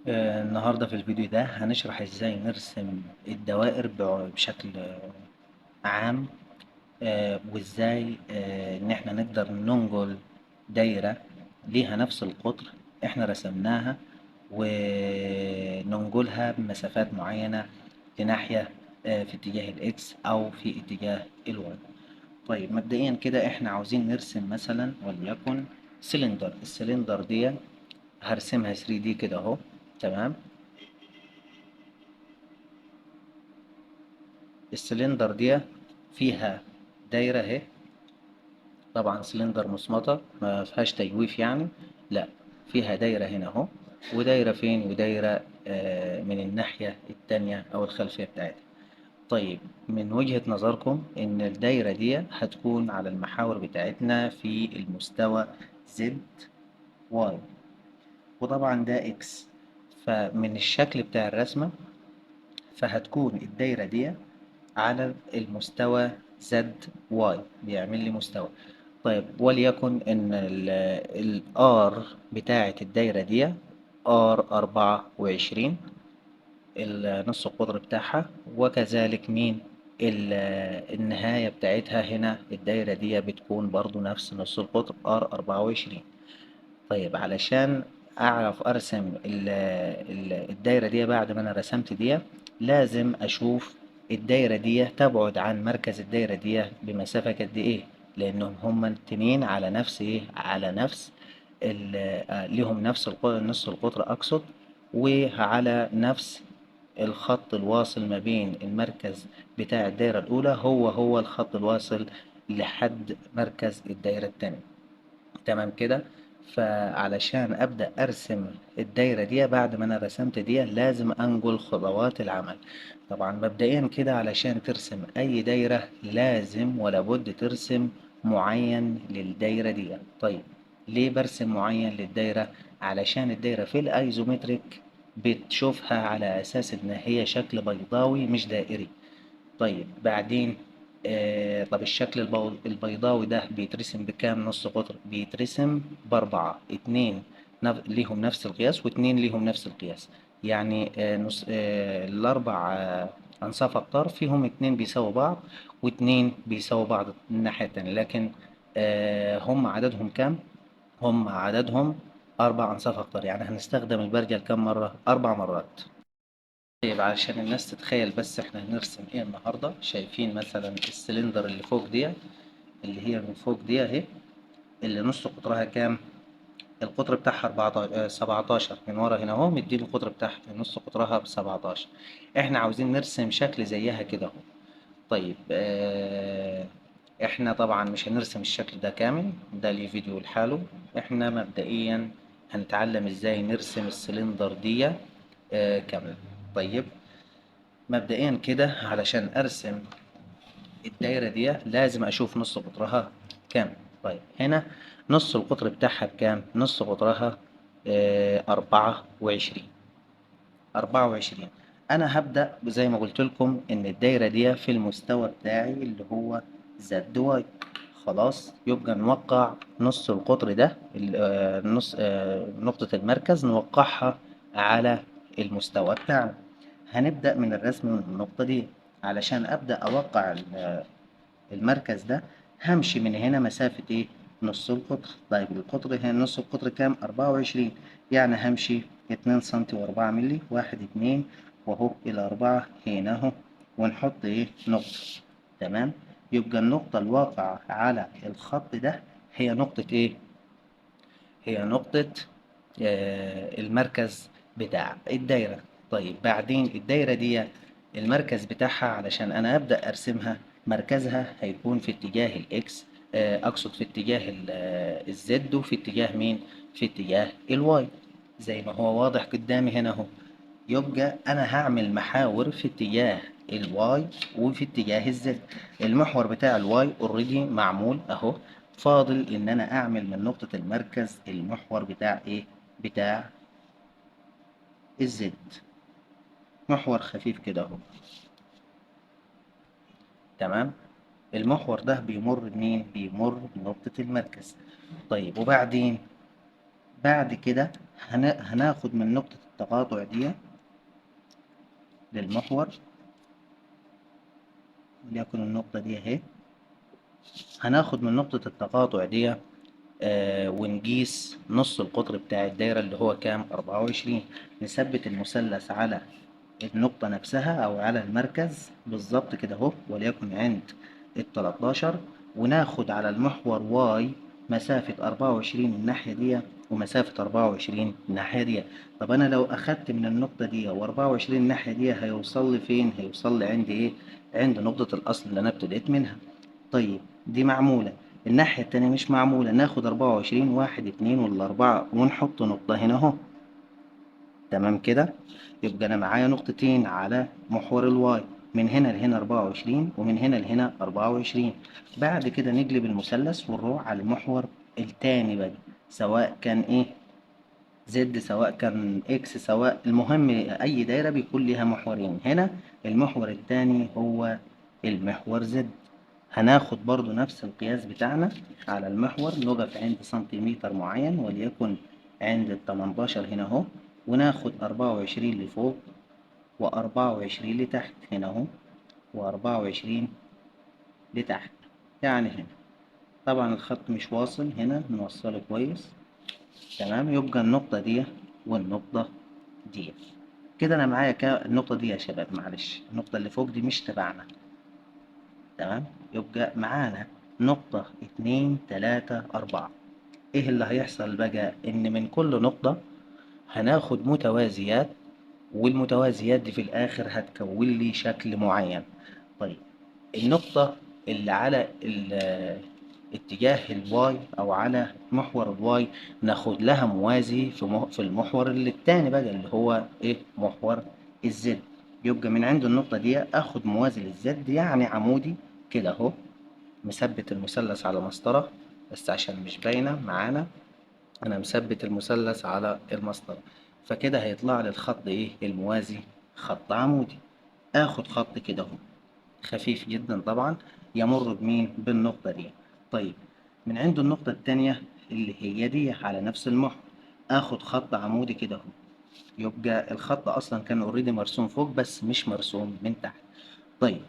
النهاردة في الفيديو ده هنشرح ازاي نرسم الدوائر بشكل عام. وازاي ان احنا نقدر ننقل دايرة ليها نفس القطر احنا رسمناها، وننقلها بمسافات معينة لناحية في اتجاه الاكس او في اتجاه الواي. طيب مبدئيا كده احنا عاوزين نرسم مثلا وليكن السلندر دي هرسمها 3D كده اهو. تمام. السلندر دي فيها دايرة اهي، طبعا سلندر مصمتة ما فيهاش تجويف يعني، لا، فيها دايرة هنا اهو، ودايرة فين، ودايرة من الناحية التانية أو الخلفية بتاعتها. طيب، من وجهة نظركم إن الدايرة دي هتكون على المحاور بتاعتنا في المستوى زد واي، وطبعا ده اكس. فمن الشكل بتاع الرسمة فهتكون الدايرة دي على المستوى زد واي، بيعمل لي مستوى. طيب وليكن ان الار بتاعة الدايرة دي ار 24، النص القطر بتاعها، وكذلك مين النهاية بتاعتها هنا الدايرة دي بتكون برضو نفس نص القطر ار 24. طيب علشان اعرف ارسم الدايرة دي بعد ما انا رسمت دي، لازم اشوف الدايرة دي تبعد عن مركز الدايرة دي بمسافة قد ايه، لانهم هما الاتنين على نفس ايه، على نفس ليهم نفس نص القطر اقصد، وعلى نفس الخط الواصل ما بين المركز بتاع الدايرة الأولى هو الخط الواصل لحد مركز الدايرة التانية. تمام كده. فعلشان أبدأ أرسم الدايرة دي بعد ما أنا رسمت دي لازم أنقل خطوات العمل. طبعا مبدئيا كده علشان ترسم أي دايرة لازم ولا بد ترسم معين للدايرة دي. طيب ليه برسم معين للدايرة؟ علشان الدايرة في الأيزومتريك بتشوفها على أساس إن هي شكل بيضاوي مش دائري. طيب بعدين طب الشكل البيضاوي ده بيترسم بكام نص قطر؟ بيترسم بأربعة، اتنين ليهم نفس القياس واتنين ليهم نفس القياس. يعني نص الأربع أنصاف أقطار فيهم اتنين بيساووا بعض واتنين بيساووا بعض الناحية التانية، لكن هم عددهم كام؟ هم عددهم أربع أنصاف أقطار، يعني هنستخدم البرجل كم مرة؟ أربع مرات. طيب علشان الناس تتخيل بس احنا هنرسم ايه النهارده، شايفين مثلا السلندر اللي فوق دي، اللي هي من فوق دي اهي، اللي نص قطرها كام؟ القطر بتاعها 14 17، من ورا هنا اهو مديني القطر بتاعها نص قطرها ب 17. احنا عاوزين نرسم شكل زيها كده اهو. طيب احنا طبعا مش هنرسم الشكل ده كامل، ده ليه فيديو لحاله. احنا مبدئيا هنتعلم ازاي نرسم السلندر دي كاملة. طيب مبدئيا كده علشان ارسم الدايرة دي لازم اشوف نص قطرها كام. طيب هنا نص القطر بتاعها بكام؟ نص قطرها 24. 24. انا هبدأ زي ما قلت لكم ان الدايرة دي في المستوى بتاعي اللي هو زد واي. خلاص يبقى نوقع نص القطر ده نص نقطة المركز نوقعها على المستوى بتاعنا. هنبدأ من الرسم من النقطة دي. علشان أبدأ أوقع المركز ده همشي من هنا مسافة إيه؟ نص القطر. طيب القطر هنا نص القطر كام؟ 24. يعني همشي 2 سنتي وأربعة ملي، واحد اتنين وأهو الأربعة هنا أهو، ونحط إيه؟ نقطة. تمام. يبقى النقطة الواقعة على الخط ده هي نقطة إيه؟ هي نقطة المركز بتاع الدايرة. طيب بعدين الدايرة دي المركز بتاعها علشان أنا أبدأ أرسمها، مركزها هيكون في اتجاه الإكس، أقصد في اتجاه الزد، وفي اتجاه مين؟ في اتجاه الواي، زي ما هو واضح قدامي هنا أهو. يبقى أنا هعمل محاور في اتجاه الواي وفي اتجاه الزد. المحور بتاع الواي اوريدي معمول اهو، فاضل ان انا اعمل من نقطة المركز المحور بتاع ايه، بتاع الزد. محور خفيف كده اهو. تمام. المحور ده بيمر بمين؟ بيمر بنقطة المركز. طيب وبعدين بعد كده هناخد من نقطة التقاطع دي للمحور، وليكن النقطة دي اهي. هناخد من نقطة التقاطع دي ونقيس نص القطر بتاع الدايرة اللي هو كام؟ 24. نثبت المثلث على النقطة نفسها أو على المركز بالظبط كده أهو، وليكن عند ال13، وناخد على المحور واي مسافة 24 الناحية دي ومسافة 24 الناحية دي. طب أنا لو أخدت من النقطة دي و24 الناحية دي هيوصل لي فين؟ هيوصل لي عند إيه؟ عند نقطة الأصل اللي أنا ابتديت منها. طيب دي معمولة، الناحية التانية مش معمولة. ناخد 24 واحد اتنين والأربعة ونحط نقطة هنا أهو. تمام كده. يبقى أنا معايا نقطتين على محور الواي، من هنا لهنا 24 ومن هنا لهنا 24. بعد كده نقلب المثلث ونروح على المحور التاني بقى، سواء كان إيه؟ زد، سواء كان إكس، سواء المهم أي دايرة بيكون ليها محورين. هنا المحور التاني هو المحور زد. هناخد برضو نفس القياس بتاعنا على المحور، نقف عند سنتيمتر معين وليكن عند ال18 هنا اهو، وناخد 24 لفوق و24 لتحت هنا اهو، و24 لتحت يعني هنا. طبعا الخط مش واصل هنا، نوصله كويس. تمام. يبقى النقطة دي والنقطة دي كده أنا معايا النقطة دي يا شباب، معلش النقطة اللي فوق دي مش تبعنا. تمام. يبقى معانا نقطة اتنين تلاتة أربعة. ايه اللي هيحصل بقى؟ ان من كل نقطة هناخد متوازيات، والمتوازيات دي في الاخر هتكون لي شكل معين. طيب النقطة اللي على اتجاه الواي او على محور الواي ناخد لها موازي في المحور اللي التاني بقى اللي هو ايه؟ محور الزد. يبقى من عند النقطة دي اخد موازي للزد يعني عمودي كده اهو. مثبت المثلث على مسطرة، بس عشان مش باينة معانا انا مثبت المثلث على المسطرة، فكده هيطلع لي الخط ايه؟ الموازي، خط عمودي. اخد خط كده اهو خفيف جدا طبعا يمر بمين؟ بالنقطة دي. طيب من عند النقطة التانية اللي هي دي على نفس المحور اخد خط عمودي كده اهو. يبقى الخط اصلا كان اوريدي مرسوم فوق بس مش مرسوم من تحت. طيب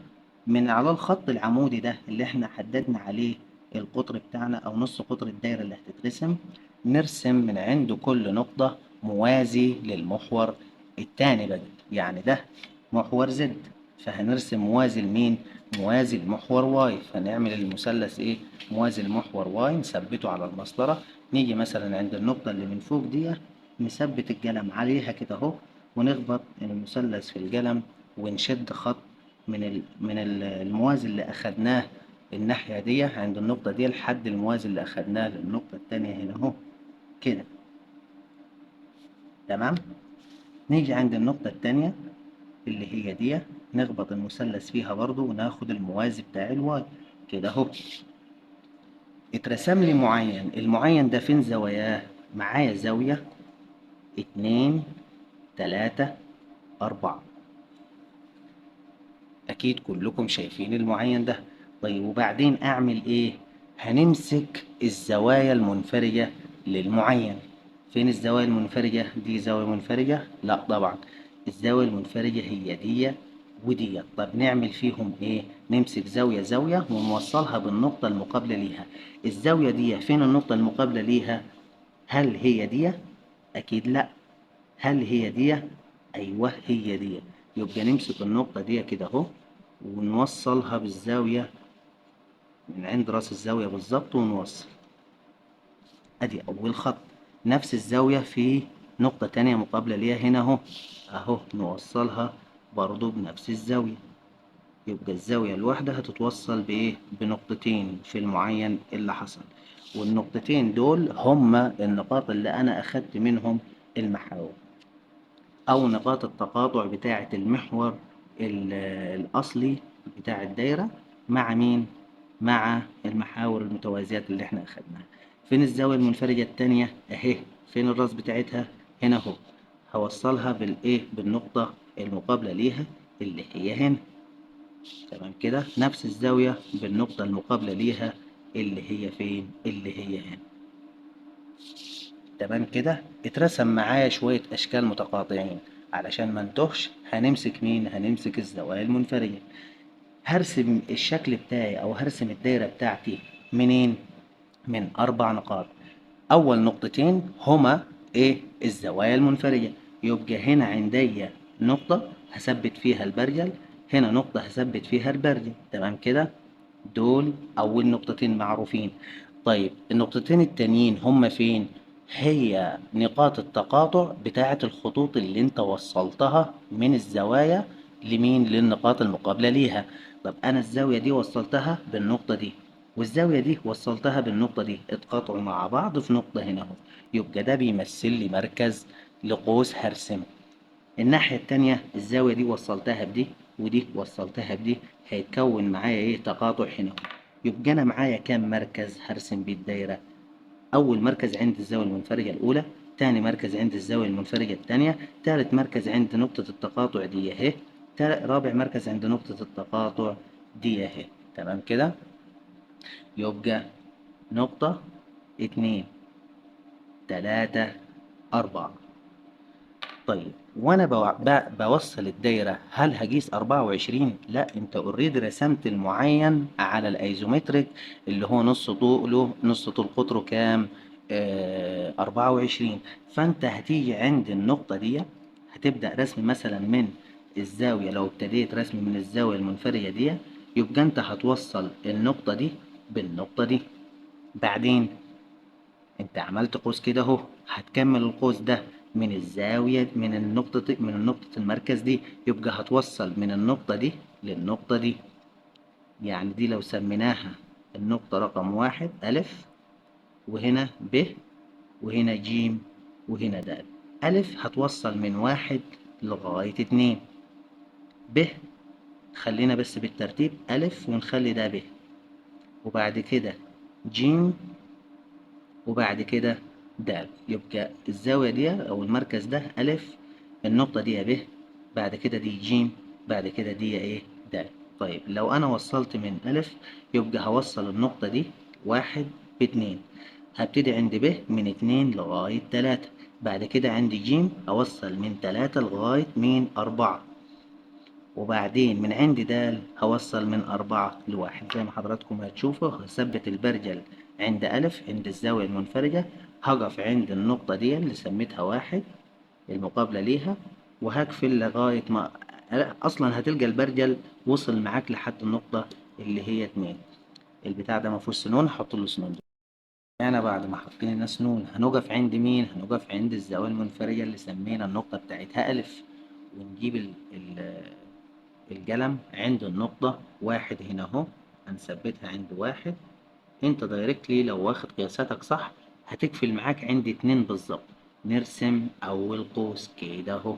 من على الخط العمودي ده اللي احنا حددنا عليه القطر بتاعنا او نص قطر الدايرة اللي هتترسم، نرسم من عند كل نقطة موازي للمحور التاني بقى. يعني ده محور زد، فهنرسم موازي لمين؟ موازي لمحور واي. فنعمل المثلث ايه؟ موازي لمحور واي، نثبته على المسطرة. نيجي مثلا عند النقطة اللي من فوق دي، نثبت القلم عليها كده اهو، ونخبط المثلث في القلم ونشد خط من الموازي اللي أخدناه الناحية دي عند النقطة دي لحد الموازي اللي أخدناه للنقطة التانية هنا أهو كده. تمام. نيجي عند النقطة التانية اللي هي دي، نخبط المثلث فيها برضو وناخد الموازي بتاع الواي كده أهو. اترسم لي معين، المعين ده فين زواياه؟ معايا زاوية اتنين تلاتة أربعة. أكيد كلكم شايفين المعين ده. طيب وبعدين أعمل إيه؟ هنمسك الزوايا المنفرجة للمعين. فين الزوايا المنفرجة؟ دي زاوية منفرجة؟ لا طبعا، الزاوية المنفرجة هي دي ودي. طب نعمل فيهم إيه؟ نمسك زاوية زاوية ونوصلها بالنقطة المقابلة ليها. الزاوية دي فين النقطة المقابلة ليها؟ هل هي دي؟ أكيد لا. هل هي دي؟ أيوه هي دي. يبقى نمسك النقطة دي كده أهو ونوصلها بالزاوية من عند راس الزاوية بالظبط ونوصل. أدي أول خط. نفس الزاوية في نقطة تانية مقابلة ليها هنا أهو، أهو نوصلها برضو بنفس الزاوية. يبقى الزاوية الواحدة هتتوصل بإيه؟ بنقطتين في المعين اللي حصل، والنقطتين دول هما النقاط اللي أنا أخدت منهم المحاور أو نقاط التقاطع بتاعة المحور الأصلي بتاع الدايرة مع مين؟ مع المحاور المتوازيات اللي احنا أخدناها. فين الزاوية المنفرجة التانية؟ أهي. فين الراس بتاعتها؟ هنا أهو. هوصلها بالإيه؟ بالنقطة المقابلة ليها اللي هي هنا. تمام كده. نفس الزاوية بالنقطة المقابلة ليها اللي هي فين؟ اللي هي هنا. تمام كده. اترسم معايا شوية أشكال متقاطعين، علشان ما نتوهش هنمسك مين؟ هنمسك الزوايا المنفرجة. هرسم الشكل بتاعي أو هرسم الدايرة بتاعتي منين؟ من 4 نقاط. أول نقطتين هما إيه؟ الزوايا المنفرجة. يبقى هنا عندي نقطة هثبت فيها البرجل، هنا نقطة هثبت فيها البرجل. تمام كده. دول أول نقطتين معروفين. طيب النقطتين التانيين هما فين؟ هي نقاط التقاطع بتاعة الخطوط اللي انت وصلتها من الزوايا لمين؟ للنقاط المقابلة ليها. طب أنا الزاوية دي وصلتها بالنقطة دي، والزاوية دي وصلتها بالنقطة دي، اتقاطعوا مع بعض في نقطة هنا اهو. يبقى ده بيمثل لي مركز لقوس هرسمه. الناحية التانية الزاوية دي وصلتها بدي ودي وصلتها بدي، هيتكون معايا ايه؟ تقاطع هنا. يبقى انا معايا كام مركز هرسم بيه الدايرة؟ اول مركز عند الزاوية المنفرجة الاولى، تاني مركز عند الزاوية المنفرجة التانية، تالت مركز عند نقطة التقاطع دي اهي، رابع مركز عند نقطة التقاطع دي اهي. تمام كده. يبقى نقطة، اتنين، تلاتة، أربعة. طيب وانا بوصل الدايرة هل هقيس 24؟ لا، انت اوريدي رسمت المعين على الايزومتريك اللي هو نص طوله نص طول قطره كام؟ 24. فانت هتيجي عند النقطة دي، هتبدأ رسم مثلا من الزاوية. لو ابتديت رسم من الزاوية المنفرجة دي، يبقى انت هتوصل النقطة دي بالنقطة دي. بعدين انت عملت قوس كده اهو، هتكمل القوس ده من الزاوية من النقطة المركز دي، يبقى هتوصل من النقطة دي للنقطة دي. يعني دي لو سميناها النقطة رقم 1 ألف، وهنا ب، وهنا ج، وهنا د. ألف هتوصل من 1 لغاية 2. ب خلينا بس بالترتيب، ألف ونخلي ده ب، وبعد كده ج، وبعد كده د. يبقى الزاوية دي أو المركز ده ألف، النقطة دي ب، بعد كده دي ج، بعد كده دي إيه؟ د. طيب لو أنا وصلت من ألف، يبقى هوصل النقطة دي 1 ب2. هبتدي عند ب من 2 لغاية 3، بعد كده عندي ج أوصل من 3 لغاية من 4، وبعدين من عند د هوصل من 4 ل1. زي ما حضراتكم هتشوفوا، هثبت البرجل عند ألف عند الزاوية المنفرجة، هقف عند النقطة دي اللي سميتها 1 المقابلة ليها، وهقفل لغاية ما أصلا هتلقى البرجل وصل معاك لحد النقطة اللي هي 2. البتاع ده مفهوش سنون، هحط له سنون. أنا بعد ما حطينا سنون هنقف عند مين؟ هنقف عند الزاوية المنفرجة اللي سمينا النقطة بتاعتها ألف، ونجيب القلم عند النقطة 1 هنا اهو، هنثبتها عند 1. انت دايركتلي لو واخد قياساتك صح هتقفل معاك عند 2 بالظبط. نرسم أول قوس كده اهو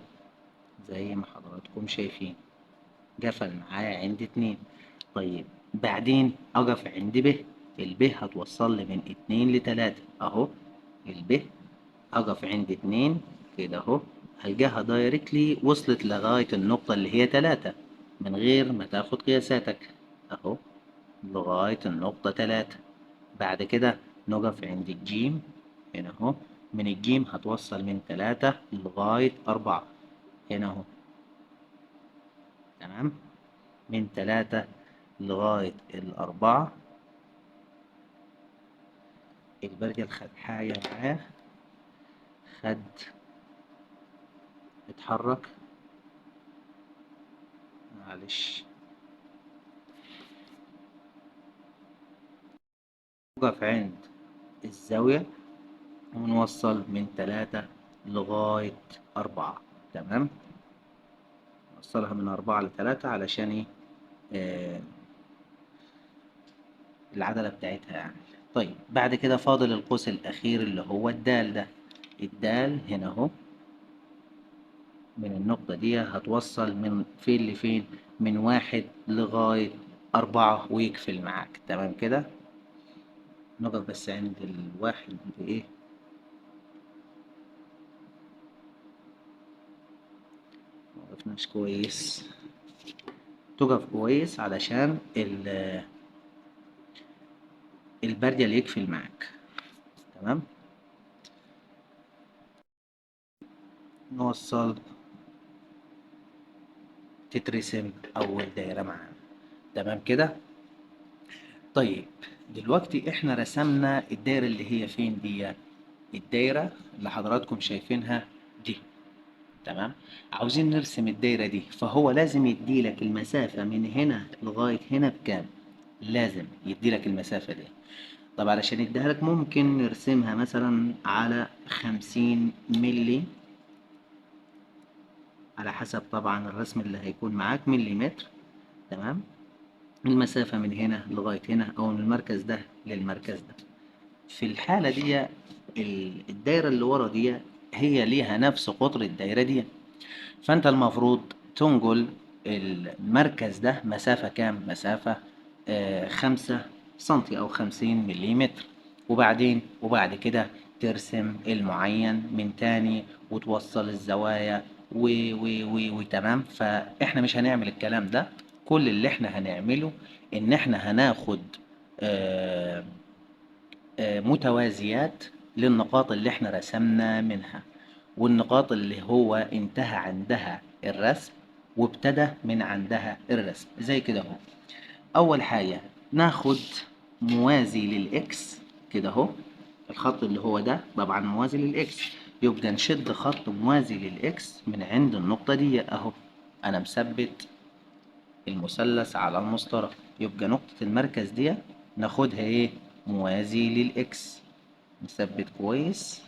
زي ما حضراتكم شايفين، قفل معايا عند 2. طيب بعدين أقف عند ب، الب هتوصل لي من 2 ل3 اهو. الب أقف عند 2 كده اهو، هلقاها دايركتلي وصلت لغاية النقطة اللي هي 3 من غير ما تاخد قياساتك اهو، لغاية النقطة 3. بعد كده نقف عند الجيم هنا اهو، من الجيم هتوصل من 3 لغاية 4 هنا اهو. تمام. من 3 لغاية 4. البرجل خد حاجة معاه، خد اتحرك، معلش. نقف عند الزاوية ونوصل من 3 لغاية 4. تمام. نوصلها من 4 ل3 علشان ايه؟ آه العدلة بتاعتها يعني. طيب بعد كده فاضل القوس الأخير اللي هو الدال ده. الدال هنا اهو، من النقطة دي هتوصل من فين لفين؟ من 1 لغاية 4 ويقفل معاك. تمام كده. نقف بس عند الواحد ايه، مقفناش كويس. تقف كويس علشان البرجل يقفل معاك. تمام. نوصل تترسم أول دايرة معانا. تمام كده. طيب دلوقتي احنا رسمنا الدايرة اللي هي فين دي، الدايرة اللي حضراتكم شايفينها دي. تمام. عاوزين نرسم الدايرة دي، فهو لازم يديلك المسافة من هنا لغاية هنا بكام؟ لازم يديلك المسافة دي. طب علشان يديها لك ممكن نرسمها مثلا على 50 ملي، على حسب طبعا الرسم اللي هيكون معاك، مليمتر. تمام. المسافة من هنا لغاية هنا، أو من المركز ده للمركز ده. في الحالة دي الدايرة اللي ورا دي هي ليها نفس قطر الدايرة دي، فأنت المفروض تنقل المركز ده مسافة كام؟ مسافة 5 سنتي أو 50 مليمتر. وبعد كده ترسم المعين من تاني وتوصل الزوايا وتمام. فإحنا مش هنعمل الكلام ده. كل اللي إحنا هنعمله إن إحنا هناخد آه، متوازيات للنقاط اللي احنا رسمنا منها، والنقاط اللي هو انتهى عندها الرسم وابتدى من عندها الرسم زي كده اهو. اول حاجة ناخد موازي للاكس كده اهو، الخط اللي هو ده طبعا موازي للاكس، يبقى نشد خط موازي للاكس من عند النقطة دي اهو. انا مثبت المثلث على المسطرة، يبقى نقطة المركز دي ناخدها ايه؟ موازي للاكس. نثبت كويس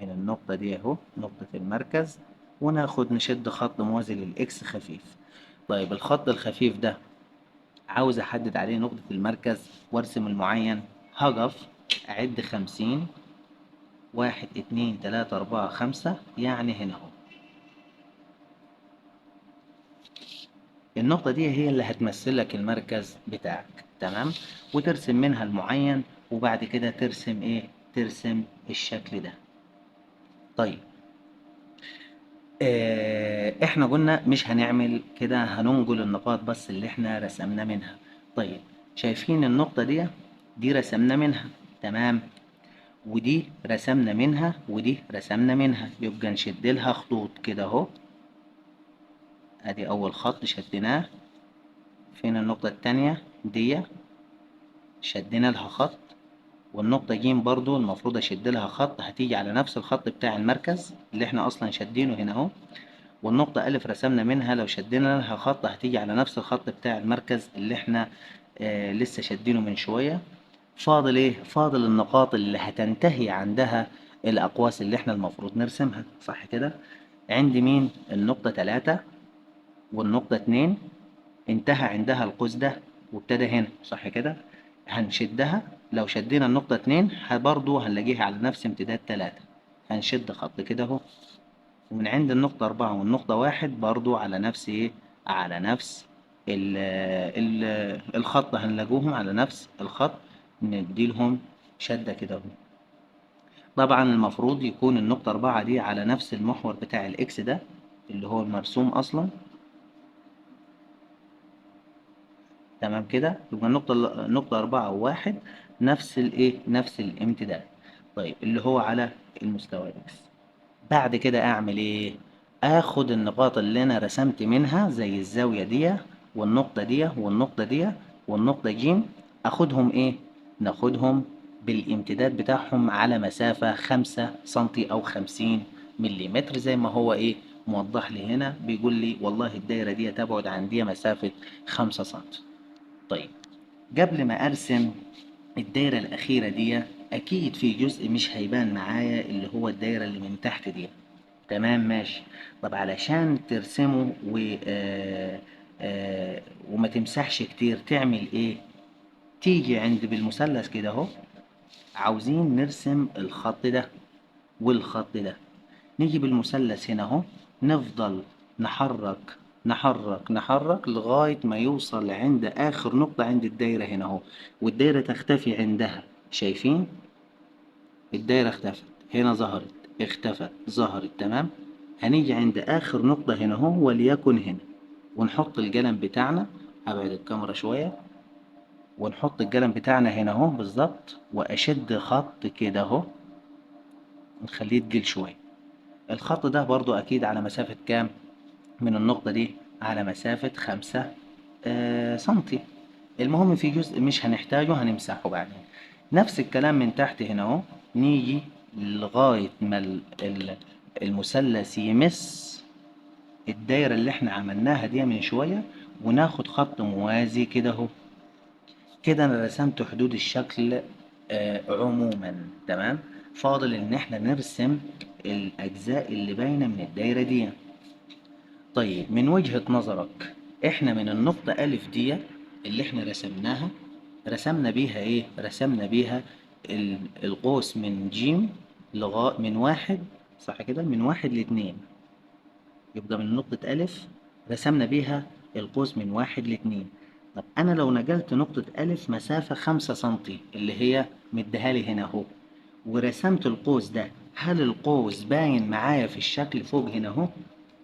من النقطة دي اهو، نقطة المركز، وناخد نشد خط موازي للإكس خفيف. طيب الخط الخفيف ده عاوز أحدد عليه نقطة المركز وأرسم المعين. هقف أعد 50، 1 2 3 4 5، يعني هنا اهو. النقطة دي هي اللي هتمثل لك المركز بتاعك. تمام. وترسم منها المعين، وبعد كده ترسم ايه؟ ترسم الشكل ده. طيب احنا قلنا مش هنعمل كده، هننقل النقاط بس اللي احنا رسمنا منها. طيب شايفين النقطة دي رسمنا منها. تمام. ودي رسمنا منها ودي رسمنا منها، يبقى نشد لها خطوط كده اهو. ادي اول خط شدناه. فين النقطة التانية دي؟ شدنا لها خط. والنقطة ج برضو المفروض اشد لها خط، هتيجي على نفس الخط بتاع المركز اللي احنا اصلا شادينه هنا اهو. والنقطة ألف رسمنا منها، لو شدينا لها خط هتيجي على نفس الخط بتاع المركز اللي احنا لسه شادينه من شوية. فاضل ايه؟ فاضل النقاط اللي هتنتهي عندها الأقواس اللي احنا المفروض نرسمها، صح كده؟ عندي مين؟ النقطة 3 والنقطة 2 انتهى عندها القوس ده وابتدى هنا، صح كده؟ هنشدها. لو شدينا النقطة 2 برضو هنلاقيها على نفس امتداد 3. هنشد خط كده اهو. ومن عند النقطة 4 والنقطة 1 برضو على نفس ايه؟ على نفس ال ال الخط، هنلاقوهم على نفس الخط. نديلهم شدة كده اهو. طبعا المفروض يكون النقطة 4 دي على نفس المحور بتاع الإكس ده اللي هو المرسوم أصلا. تمام كده. يبقى النقطة 4 و1 نفس الإيه؟ نفس الامتداد. طيب اللي هو على المستوى الإكس. بعد كده اعمل ايه؟ اخد النقاط اللي انا رسمت منها زي الزاوية دي والنقطة دي والنقطة دي والنقطة ج، اخدهم ايه؟ ناخدهم بالامتداد بتاعهم على مسافة 5 سنتي او 50 مليمتر، زي ما هو ايه؟ موضح لي هنا، بيقول لي والله الدايرة دي تبعد عن دي مسافة 5 سنتي. طيب قبل ما ارسم الدايرة الأخيرة دي، أكيد في جزء مش هيبان معايا اللي هو الدايرة اللي من تحت دي. تمام ماشي. طب علشان ترسمه وما تمسحش كتير تعمل ايه؟ تيجي عند بالمثلث كده اهو، عاوزين نرسم الخط ده والخط ده. نيجي بالمثلث هنا اهو، نفضل نحرك نحرك نحرك لغاية ما يوصل عند آخر نقطة عند الدايرة هنا اهو، والدايرة تختفي عندها. شايفين؟ الدايرة اختفت هنا، ظهرت، اختفت، ظهرت. تمام. هنيجي عند آخر نقطة هنا اهو، وليكن هنا، ونحط القلم بتاعنا. هبعد الكاميرا شوية. ونحط القلم بتاعنا هنا اهو بالظبط، واشد خط كده اهو، نخليه تقيل شوية. الخط ده برضو اكيد على مسافة كام من النقطة دي؟ على مسافة 5 سنتي. المهم في جزء مش هنحتاجه هنمسحه بعدين. نفس الكلام من تحت هنا اهو، نيجي لغاية ما المثلث يمس الدايرة اللي احنا عملناها دي من شوية، وناخد خط موازي كده اهو. كده انا رسمت حدود الشكل عموما. تمام. فاضل ان احنا نرسم الاجزاء اللي باينة من الدايرة دي. طيب من وجهة نظرك، احنا من النقطة ألف دي اللي احنا رسمناها، رسمنا بيها ايه؟ رسمنا بيها القوس من جيم لغاية من واحد، صح كده؟ من واحد لاتنين. يبقى من نقطة ألف رسمنا بيها القوس من واحد لاتنين. طب أنا لو نقلت نقطة ألف مسافة 5 سنتي اللي هي مديهالي هنا أهو، ورسمت القوس ده، هل القوس باين معايا في الشكل فوق هنا أهو؟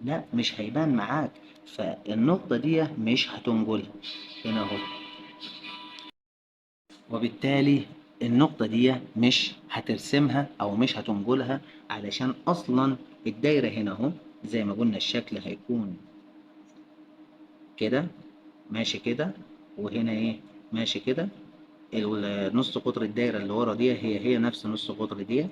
لا، مش هيبان معاك. فالنقطة دي مش هتنقلها هنا أهو، وبالتالي النقطة دي مش هترسمها أو مش هتنقلها، علشان أصلا الدايرة هنا أهو زي ما قلنا الشكل هيكون كده، ماشي كده، وهنا ايه، ماشي كده. نص قطر الدايرة اللي ورا دي هي نفس نص قطر دي.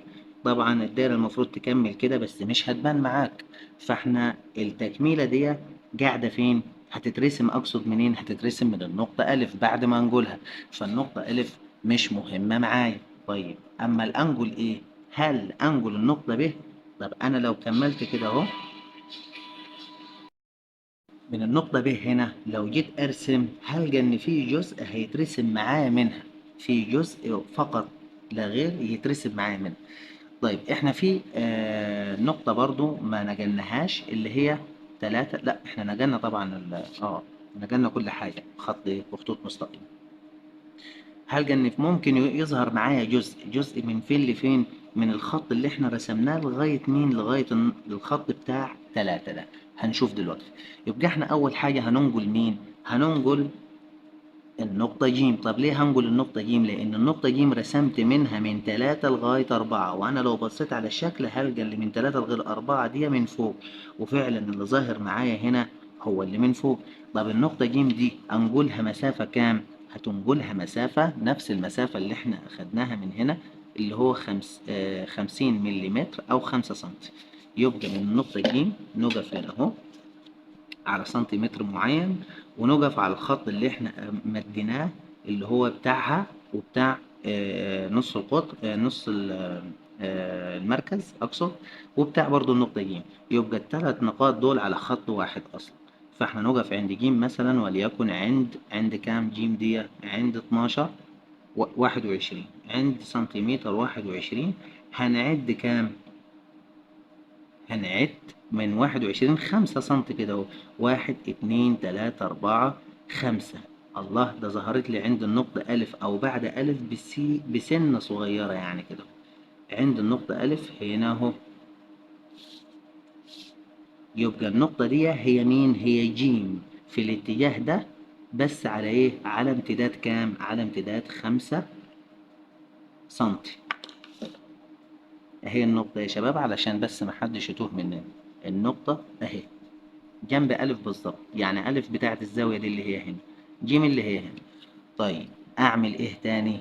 طبعا الدايرة المفروض تكمل كده بس مش هتبان معاك. فاحنا التكميلة دي قاعدة فين؟ هتترسم، أقصد منين؟ هتترسم من النقطة ألف بعد ما أنجلها. فالنقطة ألف مش مهمة معايا. طيب أما الأنجل إيه؟ هل أنجل النقطة ب؟ طب أنا لو كملت كده أهو من النقطة ب هنا، لو جيت أرسم هلقى إن في جزء هيترسم معايا منها، في جزء فقط لا غير يترسم معايا منها. طيب إحنا في نقطة برضو ما نقلناهاش اللي هي 3. لا إحنا نقلنا طبعا نقلنا كل حاجة خط بخطوط مستقيمة. هلقى إن ممكن يظهر معايا جزء من فين لفين، من الخط اللي احنا رسمناه لغاية مين؟ لغاية الخط بتاع 3 ده. هنشوف دلوقتي. يبقى احنا أول حاجة هننقل مين؟ هننقل النقطة ج. طب ليه هنقل النقطة ج؟ لأن النقطة ج رسمت منها من 3 لغاية 4، وأنا لو بصيت على الشكل هلقى اللي من 3 لغاية 4 دي من فوق، وفعلا اللي ظاهر معايا هنا هو اللي من فوق. طب النقطة ج دي أنقلها مسافة كام؟ هتنقلها مسافة نفس المسافة اللي احنا أخدناها من هنا، اللي هو 50 مليمتر أو 5 سنتي. يبقى من النقطة ج نقف هنا أهو على سنتيمتر معين، ونقف على الخط اللي احنا مديناه اللي هو بتاعها وبتاع نص القطر، نص المركز اقصد، وبتاع برضو النقطة ج. يبقى الثلاث نقاط دول على خط واحد اصلا. فاحنا نقف عند ج مثلا، وليكن عند كام ج دي؟ عند 12 21، عند سنتيمتر 21. هنعد كام؟ هنعد من 21 5 سنتي كده اهو. 1 2 3 4 5. الله، ده ظهرت لي عند النقطة ألف أو بعد ألف بسنة صغيرة يعني كده. عند النقطة ألف هنا أهو. يبقى النقطة دي هي مين؟ هي جيم في الاتجاه ده، بس على إيه؟ على امتداد كام؟ على امتداد 5 سنتي. أهي النقطة يا شباب علشان بس محدش يتوه مننا. النقطة أهي جنب ألف بالظبط، يعني ألف بتاعت الزاوية دي اللي هي هنا، جيم اللي هي هنا. طيب أعمل إيه تاني؟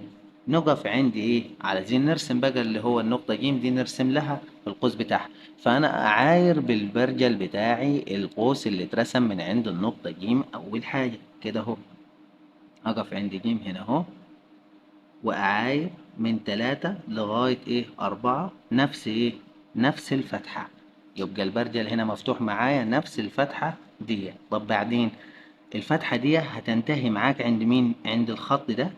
نقف عند إيه؟ عايزين نرسم بقى اللي هو النقطة جيم دي، نرسم لها القوس بتاعها. فأنا أعاير بالبرجل بتاعي القوس اللي اترسم من عند النقطة جيم أول حاجة كده أهو. أقف عند جيم هنا أهو، وأعاير من 3 لغاية إيه؟ 4، نفس إيه؟ نفس الفتحة. يبقى البرجل هنا مفتوح معايا نفس الفتحة دي. طب بعدين الفتحة دي هتنتهي معاك عند مين؟ عند الخط ده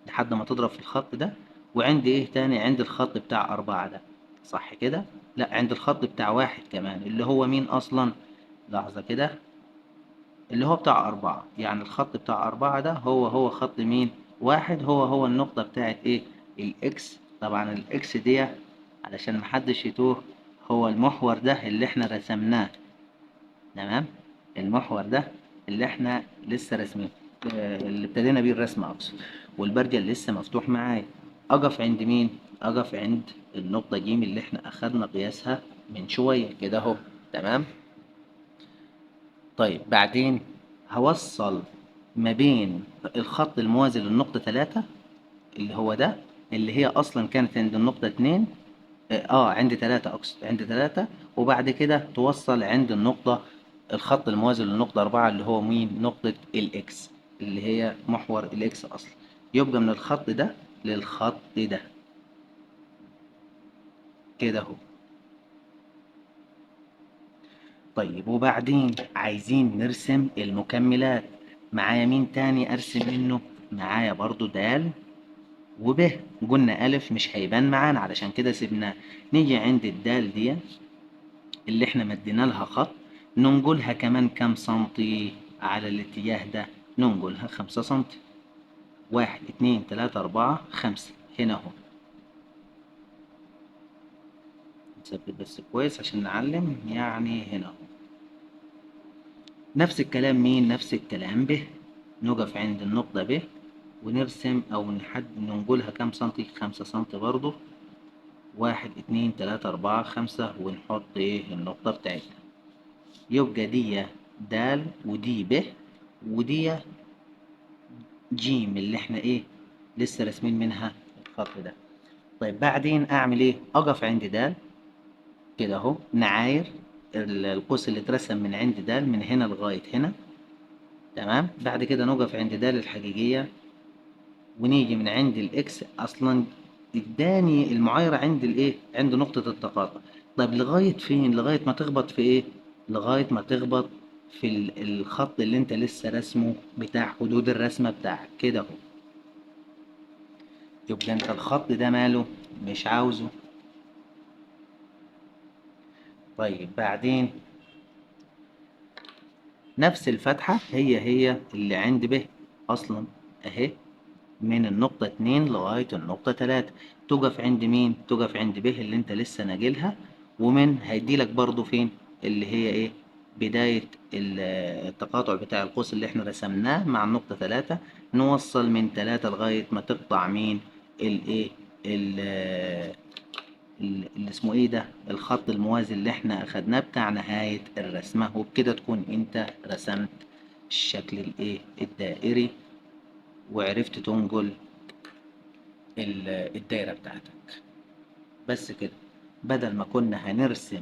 لحد ما تضرب في الخط ده. وعند إيه تاني؟ عند الخط بتاع 4 ده، صح كده؟ لأ، عند الخط بتاع 1 كمان اللي هو مين أصلا؟ لحظة كده، اللي هو بتاع 4. يعني الخط بتاع 4 ده هو خط مين؟ 1. هو النقطة بتاعت إيه؟ الإكس. طبعا الإكس دي علشان محدش يتوه، هو المحور ده اللي احنا رسمناه. تمام. المحور ده اللي احنا لسه رسمينه، اللي ابتدينا بيه الرسم أقصد. والبرجل لسه مفتوح معايا. اقف عند مين؟ اقف عند النقطة ج اللي احنا اخدنا قياسها من شوية كده اهو. تمام. طيب بعدين هوصل ما بين الخط الموازي للنقطة 3 اللي هو ده، اللي هي اصلا كانت عند النقطة 2. عند 3 اقصد، عند 3. وبعد كده توصل عند النقطة الخط الموازي للنقطة 4 اللي هو مين؟ نقطة الاكس، اللي هي محور الاكس اصلا. يبقى من الخط ده للخط ده كده اهو. طيب وبعدين عايزين نرسم المكملات. معايا مين تاني ارسم منه؟ معايا برضو د وب. قلنا ألف مش هيبان معانا علشان كده سيبناه. نيجي عند الدال دي اللي احنا مدينا لها خط، ننقلها كمان كام سنتي على الاتجاه ده؟ ننقلها 5 سنتي. 1 2 3 4 5 هنا اهو. نثبت بس كويس عشان نعلم، يعني هنا اهو. نفس الكلام مين؟ نفس الكلام ب. نقف عند النقطة ب ونرسم أو ننقلها كام سنتي؟ 5 سنتي برضو. 1 2 3 4 5 ونحط ايه؟ النقطة بتاعتنا. يبقى دي د ودي ب ودي جيم اللي احنا ايه؟ لسه راسمين منها الخط ده. طيب بعدين اعمل ايه؟ اقف عند د كده اهو، نعاير القوس اللي اترسم من عند د من هنا لغاية هنا. تمام. بعد كده نقف عند د الحقيقية ونيجي من عند الاكس اصلا اداني المعايرة عند الايه؟ عند نقطة التقاطع. طيب لغاية فين؟ لغاية ما تخبط في ايه؟ لغاية ما تخبط في الخط اللي انت لسه رسمه بتاع حدود الرسمة بتاعك كده اهو. يبقى انت الخط ده ماله؟ مش عاوزه. طيب بعدين نفس الفتحة هي اللي عند ب اصلا اهي، من النقطة 2 لغاية النقطة 3. تقف عند مين؟ تقف عند ب اللي انت لسه ناجلها. ومن هيديلك برضو فين؟ اللي هي ايه؟ بداية التقاطع بتاع القوس اللي احنا رسمناه مع النقطة 3. نوصل من 3 لغاية ما تقطع مين؟ الايه؟ اللي اسمه ايه ده؟ الخط الموازي اللي احنا اخدناه بتاع نهاية الرسمة. وبكده تكون انت رسمت الشكل الايه؟ الدائري، وعرفت تنقل الدايرة بتاعتك. بس كده. بدل ما كنا هنرسم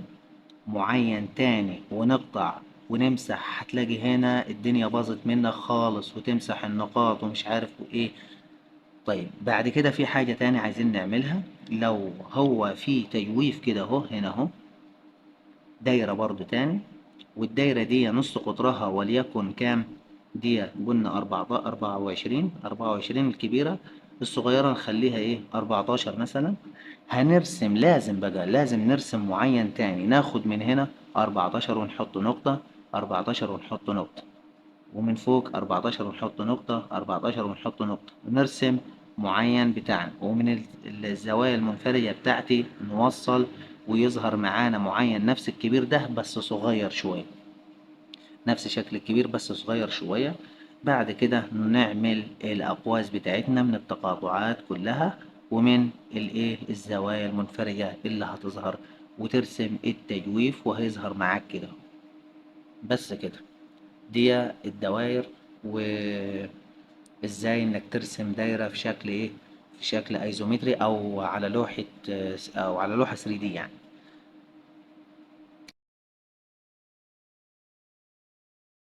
معين تاني ونقطع ونمسح، هتلاقي هنا الدنيا باظت منك خالص وتمسح النقاط ومش عارف وايه. طيب بعد كده في حاجة تاني عايزين نعملها. لو هو في تجويف كده اهو، هنا اهو دايرة برضو تاني، والدايرة دي نص قطرها وليكن كام؟ دي قلنا 24 الكبيرة. الصغيرة نخليها ايه؟ 14 مثلا. هنرسم لازم بقى، لازم نرسم معين تاني. ناخد من هنا 14 ونحط نقطة، 14 ونحط نقطة، ومن فوق 14 ونحط نقطة، 14 ونحط نقطة، ونرسم معين بتاعنا. ومن الزوايا المنفرجة بتاعتي نوصل ويظهر معانا معين نفس الكبير ده بس صغير شوية، نفس شكل الكبير بس صغير شوية. بعد كده نعمل الأقواس بتاعتنا من التقاطعات كلها ومن الايه؟ الزوايا المنفرجة اللي هتظهر، وترسم التجويف وهيظهر معاك كده. بس كده. دي الدوائر. وازاي انك ترسم دايرة في شكل ايه؟ في شكل ايزومتري او على لوحة 3D يعني.